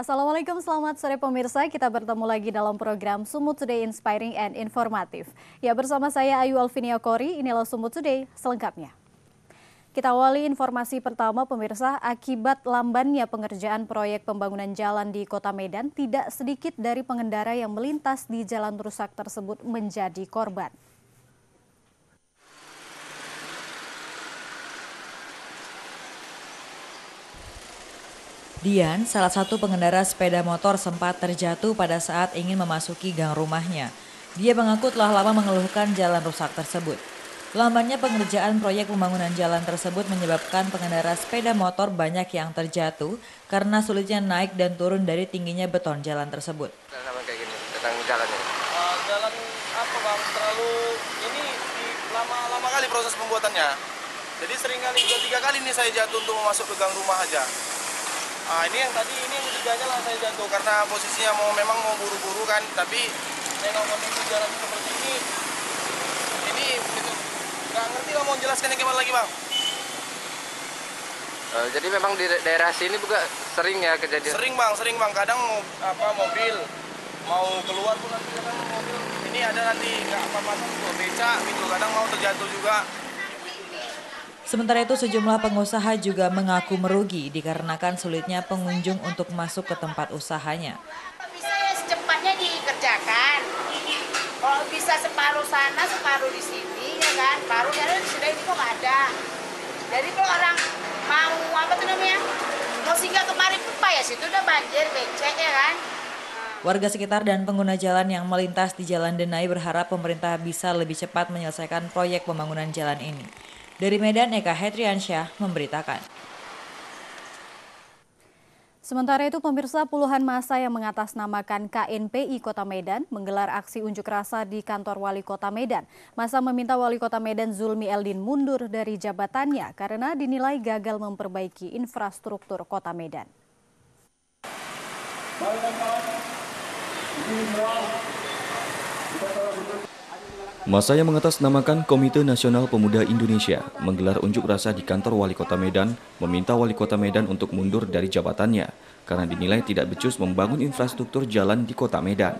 Assalamualaikum, selamat sore pemirsa. Kita bertemu lagi dalam program Sumut Today Inspiring and Informatif. Ya, bersama saya Ayu Alvinia Kori, inilah Sumut Today selengkapnya. Kita awali informasi pertama pemirsa, akibat lambannya pengerjaan proyek pembangunan jalan di Kota Medan, tidak sedikit dari pengendara yang melintas di jalan rusak tersebut menjadi korban. Dian, salah satu pengendara sepeda motor sempat terjatuh pada saat ingin memasuki gang rumahnya. Dia mengaku telah lama mengeluhkan jalan rusak tersebut. Lambannya pengerjaan proyek pembangunan jalan tersebut menyebabkan pengendara sepeda motor banyak yang terjatuh karena sulitnya naik dan turun dari tingginya beton jalan tersebut. Sama kayak gini, tentang jalannya. Jalan apa bang, terlalu ini lama kali proses pembuatannya. Jadi sering kali 2-3 kali nih saya jatuh untuk masuk ke gang rumah aja. Ini yang ketiganya lah saya jatuh karena posisinya memang mau buru-buru kan, tapi nengok kondisi jalan seperti ini nggak ngerti lah mau jelaskan gimana lagi bang. Jadi memang di daerah sini juga sering ya kejadian? Sering bang, kadang mobil mau keluar pun nanti kadang mobil ini ada nanti nggak apa-apa tuh becak gitu, kadang mau terjatuh juga. Sementara itu sejumlah pengusaha juga mengaku merugi dikarenakan sulitnya pengunjung untuk masuk ke tempat usahanya. Bisa ya secepatnya dikerjakan. Kalau bisa separuh sana, separuh di sini, ya kan? Paruh ya sudah ini kok nggak ada. Jadi kalau orang mau mau singgah kemari Pupa ya situ udah banjir, becek ya kan? Warga sekitar dan pengguna jalan yang melintas di Jalan Denai berharap pemerintah bisa lebih cepat menyelesaikan proyek pembangunan jalan ini. Dari Medan, Eka Hetriansyah memberitakan. Sementara itu pemirsa, puluhan massa yang mengatasnamakan KNPI Kota Medan menggelar aksi unjuk rasa di kantor Wali Kota Medan. Massa meminta Wali Kota Medan Zulmi Eldin mundur dari jabatannya karena dinilai gagal memperbaiki infrastruktur Kota Medan. Massa yang mengatasnamakan Komite Nasional Pemuda Indonesia menggelar unjuk rasa di kantor Wali Kota Medan, meminta Wali Kota Medan untuk mundur dari jabatannya karena dinilai tidak becus membangun infrastruktur jalan di Kota Medan.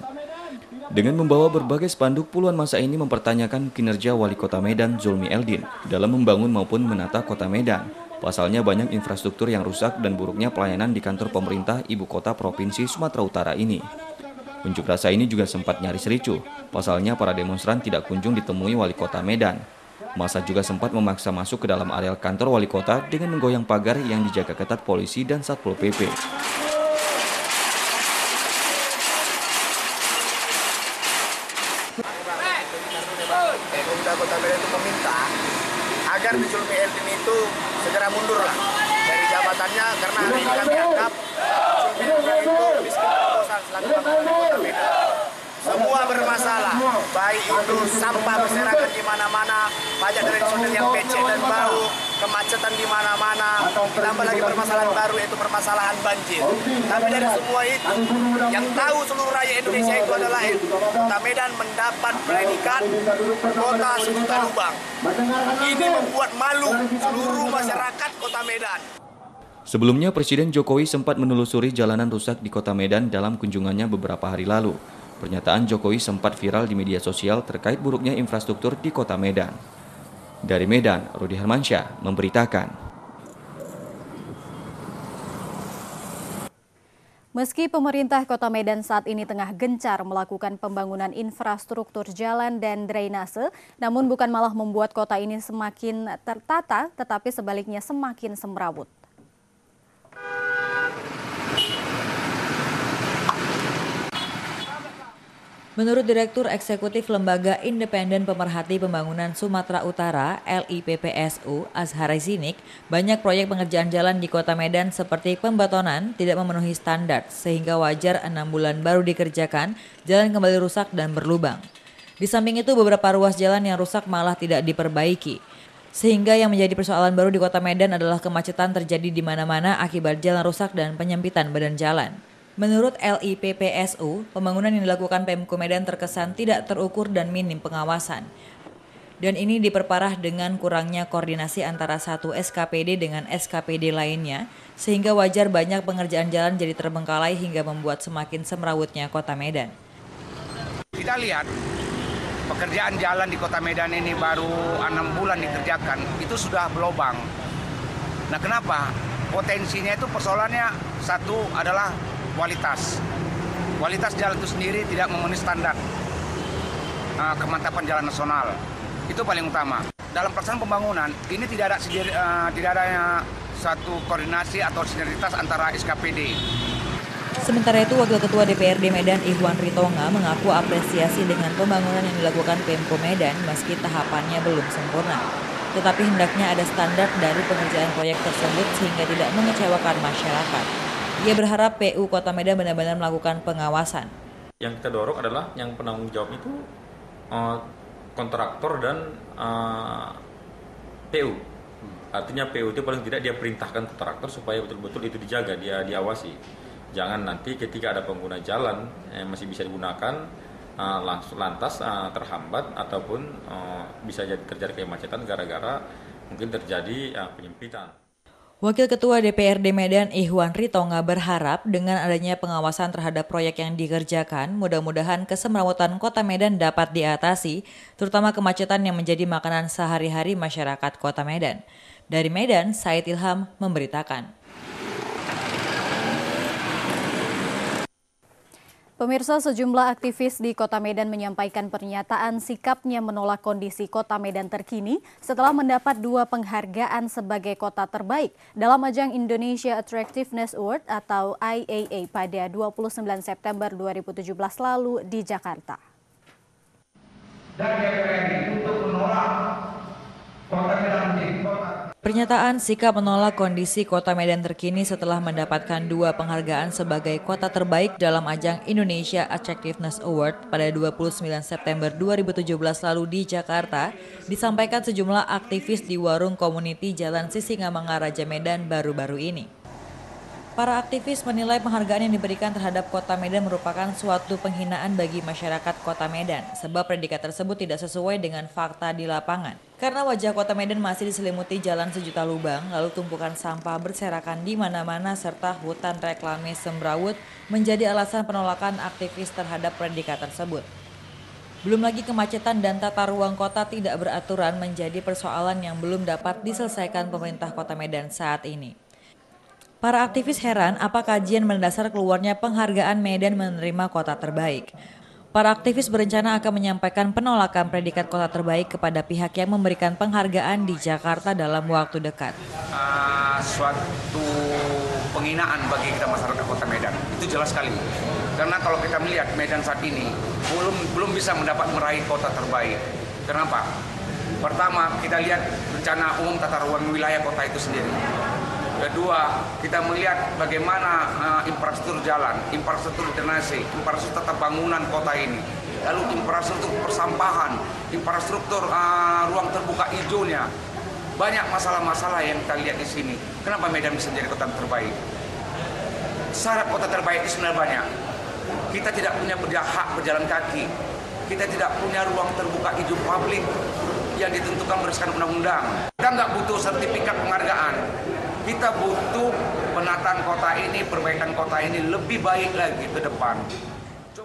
Dengan membawa berbagai spanduk, puluhan massa ini mempertanyakan kinerja Wali Kota Medan Zulmi Eldin dalam membangun maupun menata Kota Medan. Pasalnya banyak infrastruktur yang rusak dan buruknya pelayanan di kantor pemerintah Ibu Kota Provinsi Sumatera Utara ini. Unjuk rasa ini juga sempat nyaris ricuh, pasalnya para demonstran tidak kunjung ditemui Wali Kota Medan. Massa juga sempat memaksa masuk ke dalam areal kantor Wali Kota dengan menggoyang pagar yang dijaga ketat polisi dan Satpol PP. Pemuda Kota Medan itu meminta agar Zulmi Eldin itu segera mundur lah dari jabatannya karena hari ini kami anggap Zulmi Eldin itu miskin terobosan selaku Kapolri Kota Medan. Semua bermasalah, baik itu sampah berserakan di mana-mana, pajak tradisional yang becek dan bau, kemacetan di mana-mana, ditambah lagi permasalahan baru yaitu permasalahan banjir. Tapi dari semua itu, yang tahu seluruh rakyat Indonesia itu adalah Kota Medan mendapat predikat kota sejuta lubang. Ini membuat malu seluruh masyarakat Kota Medan. Sebelumnya Presiden Jokowi sempat menelusuri jalanan rusak di Kota Medan dalam kunjungannya beberapa hari lalu. Pernyataan Jokowi sempat viral di media sosial terkait buruknya infrastruktur di Kota Medan. Dari Medan, Rudi Hermansyah memberitakan. Meski pemerintah Kota Medan saat ini tengah gencar melakukan pembangunan infrastruktur jalan dan drainase, namun bukan malah membuat kota ini semakin tertata, tetapi sebaliknya semakin semrawut. Menurut Direktur Eksekutif Lembaga Independen Pemerhati Pembangunan Sumatera Utara (LIPPSU) Azhar Zinik, banyak proyek pengerjaan jalan di Kota Medan seperti pembetonan tidak memenuhi standar sehingga wajar 6 bulan baru dikerjakan, jalan kembali rusak dan berlubang. Di samping itu beberapa ruas jalan yang rusak malah tidak diperbaiki. Sehingga yang menjadi persoalan baru di Kota Medan adalah kemacetan terjadi di mana-mana akibat jalan rusak dan penyempitan badan jalan. Menurut LIPPSU, pembangunan yang dilakukan Pemko Medan terkesan tidak terukur dan minim pengawasan. Dan ini diperparah dengan kurangnya koordinasi antara satu SKPD dengan SKPD lainnya, sehingga wajar banyak pengerjaan jalan jadi terbengkalai hingga membuat semakin semrawutnya Kota Medan. Kita lihat pekerjaan jalan di Kota Medan ini baru 6 bulan dikerjakan, itu sudah berlubang. Nah kenapa? Potensinya itu persoalannya satu adalah kualitas. Kualitas jalan itu sendiri tidak memenuhi standar kemantapan jalan nasional. Itu paling utama. Dalam pelaksanaan pembangunan, ini tidak ada satu koordinasi atau sinergitas antara SKPD. Sementara itu, Wakil Ketua DPRD Medan Ihwan Ritonga mengaku apresiasi dengan pembangunan yang dilakukan Pemko Medan meski tahapannya belum sempurna. Tetapi hendaknya ada standar dari pengerjaan proyek tersebut sehingga tidak mengecewakan masyarakat. Ia berharap PU Kota Medan benar-benar melakukan pengawasan. Yang kita dorong adalah yang penanggung jawab itu kontraktor dan PU. Artinya PU itu paling tidak dia perintahkan kontraktor supaya betul-betul itu dijaga, dia diawasi. Jangan nanti ketika ada pengguna jalan yang masih bisa digunakan lantas terhambat ataupun bisa terjadi kemacetan gara-gara mungkin terjadi penyempitan. Wakil Ketua DPRD Medan Ihwan Ritonga berharap dengan adanya pengawasan terhadap proyek yang dikerjakan, mudah-mudahan kesemrawutan Kota Medan dapat diatasi, terutama kemacetan yang menjadi makanan sehari-hari masyarakat Kota Medan. Dari Medan, Said Ilham memberitakan. Pemirsa, sejumlah aktivis di Kota Medan menyampaikan pernyataan sikapnya menolak kondisi Kota Medan terkini setelah mendapat 2 penghargaan sebagai kota terbaik dalam ajang Indonesia Attractiveness Award atau IAA pada 29 September 2017 lalu di Jakarta. Dan untuk menolak Kota Medan menjadi kota. Pernyataan sikap menolak kondisi Kota Medan terkini setelah mendapatkan 2 penghargaan sebagai kota terbaik dalam ajang Indonesia Attractiveness Award pada 29 September 2017 lalu di Jakarta disampaikan sejumlah aktivis di warung komuniti Jalan Sisingamangga Raja Medan baru-baru ini. Para aktivis menilai penghargaan yang diberikan terhadap Kota Medan merupakan suatu penghinaan bagi masyarakat Kota Medan sebab predikat tersebut tidak sesuai dengan fakta di lapangan. Karena wajah Kota Medan masih diselimuti jalan sejuta lubang, lalu tumpukan sampah berserakan di mana-mana serta hutan reklame semrawut menjadi alasan penolakan aktivis terhadap predikat tersebut. Belum lagi kemacetan dan tata ruang kota tidak beraturan menjadi persoalan yang belum dapat diselesaikan pemerintah Kota Medan saat ini. Para aktivis heran apa kajian mendasar keluarnya penghargaan Medan menerima kota terbaik. Para aktivis berencana akan menyampaikan penolakan predikat kota terbaik kepada pihak yang memberikan penghargaan di Jakarta dalam waktu dekat. Suatu penghinaan bagi kita masyarakat Kota Medan, itu jelas sekali. Karena kalau kita melihat Medan saat ini belum bisa meraih kota terbaik. Kenapa? Pertama, kita lihat rencana umum tata ruang wilayah kota itu sendiri. Kedua, kita melihat bagaimana infrastruktur jalan, infrastruktur drainase, infrastruktur tata bangunan kota ini, lalu infrastruktur persampahan, infrastruktur ruang terbuka hijaunya. Banyak masalah-masalah yang kita lihat di sini. Kenapa Medan bisa menjadi kota terbaik? Syarat kota terbaik itu sebenarnya banyak. Kita tidak punya hak berjalan kaki. Kita tidak punya ruang terbuka hijau publik yang ditentukan berdasarkan undang-undang. Kita nggak butuh sertifikat penghargaan. Kita butuh penataan kota ini, perbaikan kota ini lebih baik lagi ke depan.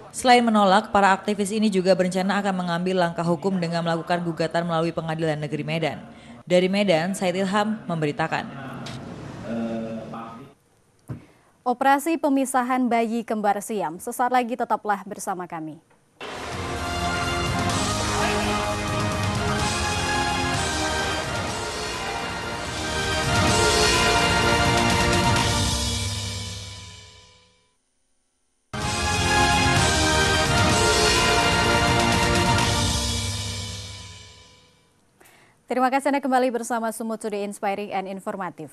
Selain menolak, para aktivis ini juga berencana akan mengambil langkah hukum dengan melakukan gugatan melalui Pengadilan Negeri Medan. Dari Medan, Said Ilham memberitakan. Operasi pemisahan bayi kembar Siam, sesaat lagi tetaplah bersama kami. Terima kasih Anda kembali bersama Sumut Today Inspiring and Informatif.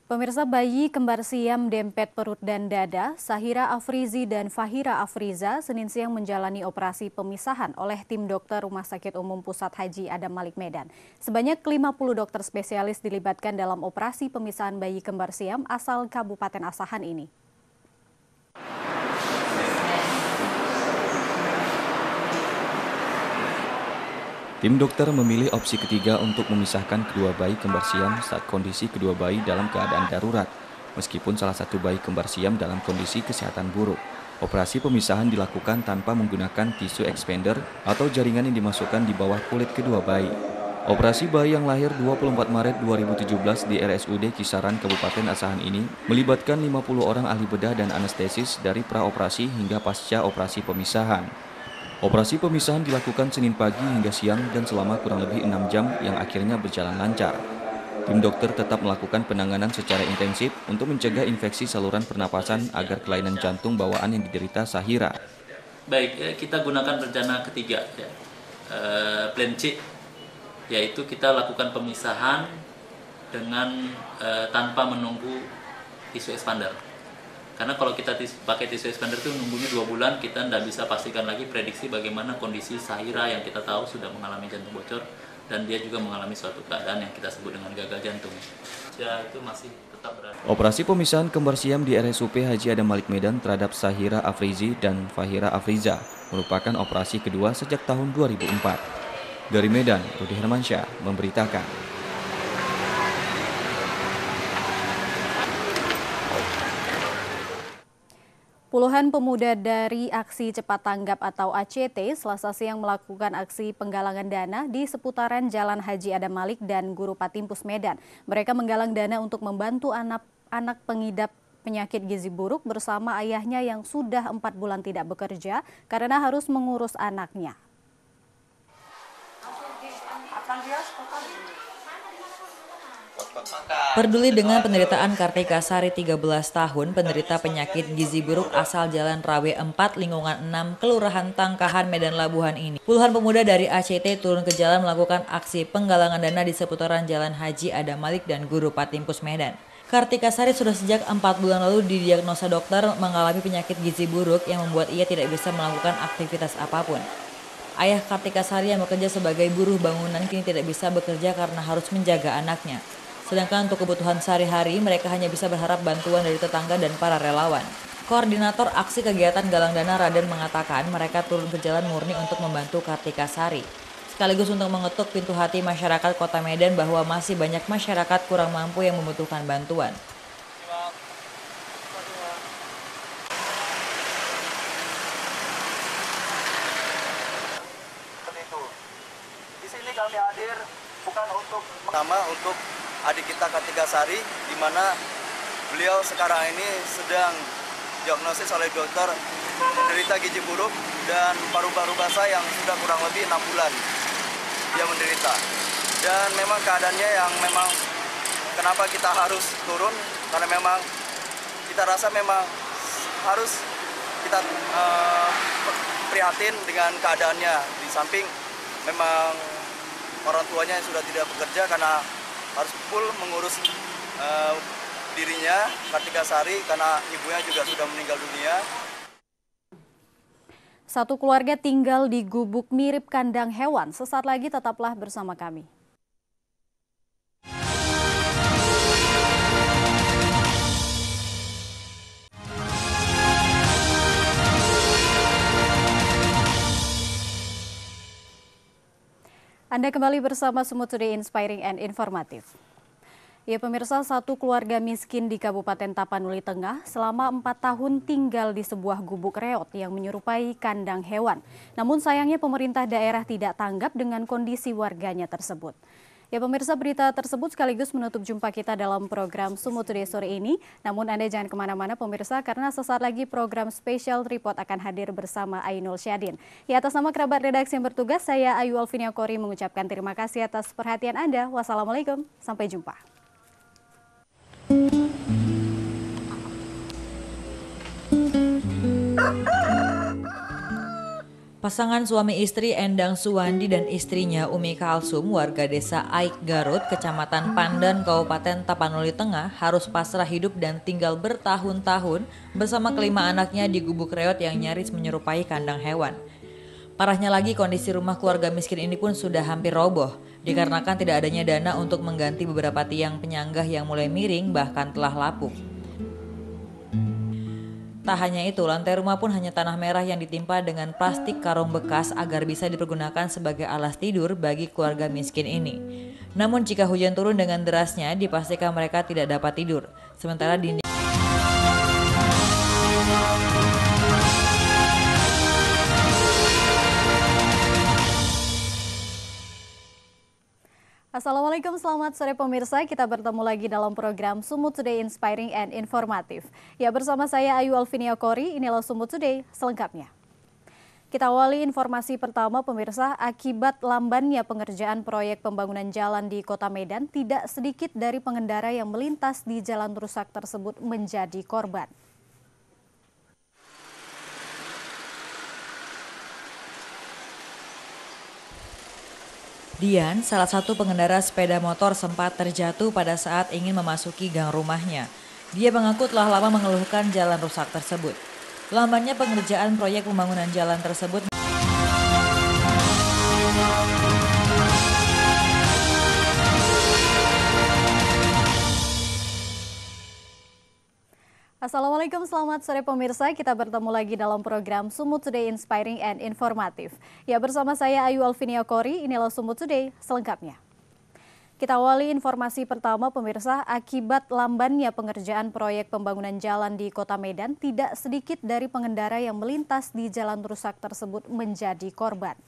Pemirsa, bayi kembar Siam dempet perut dan dada, Sahira Afrizi dan Fahira Afriza, Senin siang menjalani operasi pemisahan oleh tim dokter Rumah Sakit Umum Pusat Haji Adam Malik Medan. Sebanyak 50 dokter spesialis dilibatkan dalam operasi pemisahan bayi kembar Siam asal Kabupaten Asahan ini. Tim dokter memilih opsi ketiga untuk memisahkan kedua bayi kembar siam saat kondisi kedua bayi dalam keadaan darurat, meskipun salah satu bayi kembar siam dalam kondisi kesehatan buruk. Operasi pemisahan dilakukan tanpa menggunakan tisu expander atau jaringan yang dimasukkan di bawah kulit kedua bayi. Operasi bayi yang lahir 24 Maret 2017 di RSUD Kisaran Kabupaten Asahan ini melibatkan 50 orang ahli bedah dan anestesis dari praoperasi hingga pasca operasi pemisahan. Operasi pemisahan dilakukan Senin pagi hingga siang dan selama kurang lebih 6 jam yang akhirnya berjalan lancar. Tim dokter tetap melakukan penanganan secara intensif untuk mencegah infeksi saluran pernapasan agar kelainan jantung bawaan yang diderita Sahira. Baik, kita gunakan rencana ketiga, ya. Plan C, yaitu kita lakukan pemisahan dengan tanpa menunggu tisu expander. Karena kalau kita pakai tisu expander itu nunggunya 2 bulan, kita tidak bisa pastikan lagi prediksi bagaimana kondisi Sahira yang kita tahu sudah mengalami jantung bocor dan dia juga mengalami suatu keadaan yang kita sebut dengan gagal jantung. Ya, itu masih tetap berada. Operasi pemisahan kembar siam di RSUP Haji Adam Malik Medan terhadap Sahira Afrizi dan Fahira Afriza merupakan operasi kedua sejak tahun 2004. Dari Medan, Rudi Hermansyah memberitakan. Puluhan pemuda dari Aksi Cepat Tanggap atau ACT Selasa siang melakukan aksi penggalangan dana di seputaran Jalan Haji Adam Malik dan Guru Patimpus Medan. Mereka menggalang dana untuk membantu anak pengidap penyakit gizi buruk bersama ayahnya yang sudah 4 bulan tidak bekerja karena harus mengurus anaknya. Peduli dengan penderitaan Kartika Sari 13 tahun, penderita penyakit gizi buruk asal Jalan Rawe 4, lingkungan 6, Kelurahan Tangkahan, Medan Labuhan ini. Puluhan pemuda dari ACT turun ke jalan melakukan aksi penggalangan dana di seputaran Jalan Haji Adam Malik dan Guru Patimpus Medan. Kartika Sari sudah sejak 4 bulan lalu didiagnosa dokter mengalami penyakit gizi buruk yang membuat ia tidak bisa melakukan aktivitas apapun. Ayah Kartika Sari yang bekerja sebagai buruh bangunan kini tidak bisa bekerja karena harus menjaga anaknya. Sedangkan untuk kebutuhan sehari-hari, mereka hanya bisa berharap bantuan dari tetangga dan para relawan. Koordinator aksi kegiatan galang dana Raden mengatakan mereka turun ke jalan murni untuk membantu Kartika Sari. Sekaligus untuk mengetuk pintu hati masyarakat Kota Medan bahwa masih banyak masyarakat kurang mampu yang membutuhkan bantuan. Di sini kami hadir bukan untuk adik kita Kartika Sari, di mana beliau sekarang ini sedang diagnosis oleh dokter menderita gizi buruk dan paru-paru basah yang sudah kurang lebih 6 bulan dia menderita. Dan memang keadaannya yang memang kenapa kita harus turun, karena memang kita rasa memang harus kita prihatin dengan keadaannya. Di samping memang orang tuanya yang sudah tidak bekerja karena harus full mengurus dirinya, Kartika Sari, karena ibunya juga sudah meninggal dunia. Satu keluarga tinggal di gubuk mirip kandang hewan. Sesaat lagi tetaplah bersama kami. Anda kembali bersama Sumut Today Inspiring and Informatif. Ya pemirsa, satu keluarga miskin di Kabupaten Tapanuli Tengah selama 4 tahun tinggal di sebuah gubuk reot yang menyerupai kandang hewan. Namun sayangnya pemerintah daerah tidak tanggap dengan kondisi warganya tersebut. Ya pemirsa, berita tersebut sekaligus menutup jumpa kita dalam program Sumut Today sore ini. Namun Anda jangan kemana-mana pemirsa, karena sesaat lagi program Special Report akan hadir bersama Ainul Syadin. Ya, atas nama kerabat redaksi yang bertugas, saya Ayu Alvinia Kori mengucapkan terima kasih atas perhatian Anda. Wassalamualaikum, sampai jumpa. Pasangan suami istri Endang Suwandi dan istrinya Umi Kalsum warga desa Aik Garut, Kecamatan Pandan, Kabupaten Tapanuli Tengah harus pasrah hidup dan tinggal bertahun-tahun bersama kelima anaknya di gubuk reot yang nyaris menyerupai kandang hewan. Parahnya lagi, kondisi rumah keluarga miskin ini pun sudah hampir roboh dikarenakan tidak adanya dana untuk mengganti beberapa tiang penyanggah yang mulai miring bahkan telah lapuk. Tak hanya itu, lantai rumah pun hanya tanah merah yang ditimpa dengan plastik karung bekas agar bisa dipergunakan sebagai alas tidur bagi keluarga miskin ini. Namun jika hujan turun dengan derasnya, dipastikan mereka tidak dapat tidur. Sementara dinding Assalamualaikum, selamat sore pemirsa. Kita bertemu lagi dalam program Sumut Today Inspiring and Informatif. Ya, bersama saya Ayu Alvinia Kori, inilah Sumut Today selengkapnya. Kita awali informasi pertama pemirsa, akibat lambannya pengerjaan proyek pembangunan jalan di Kota Medan, tidak sedikit dari pengendara yang melintas di jalan rusak tersebut menjadi korban. Dian, salah satu pengendara sepeda motor, sempat terjatuh pada saat ingin memasuki gang rumahnya. Dia mengaku telah lama mengeluhkan jalan rusak tersebut. Lambannya pengerjaan proyek pembangunan jalan tersebut Assalamualaikum, selamat sore pemirsa. Kita bertemu lagi dalam program Sumut Today Inspiring and Informatif. Ya, bersama saya Ayu Alvinia Kori, inilah Sumut Today selengkapnya. Kita awali informasi pertama pemirsa, akibat lambannya pengerjaan proyek pembangunan jalan di Kota Medan, tidak sedikit dari pengendara yang melintas di jalan rusak tersebut menjadi korban.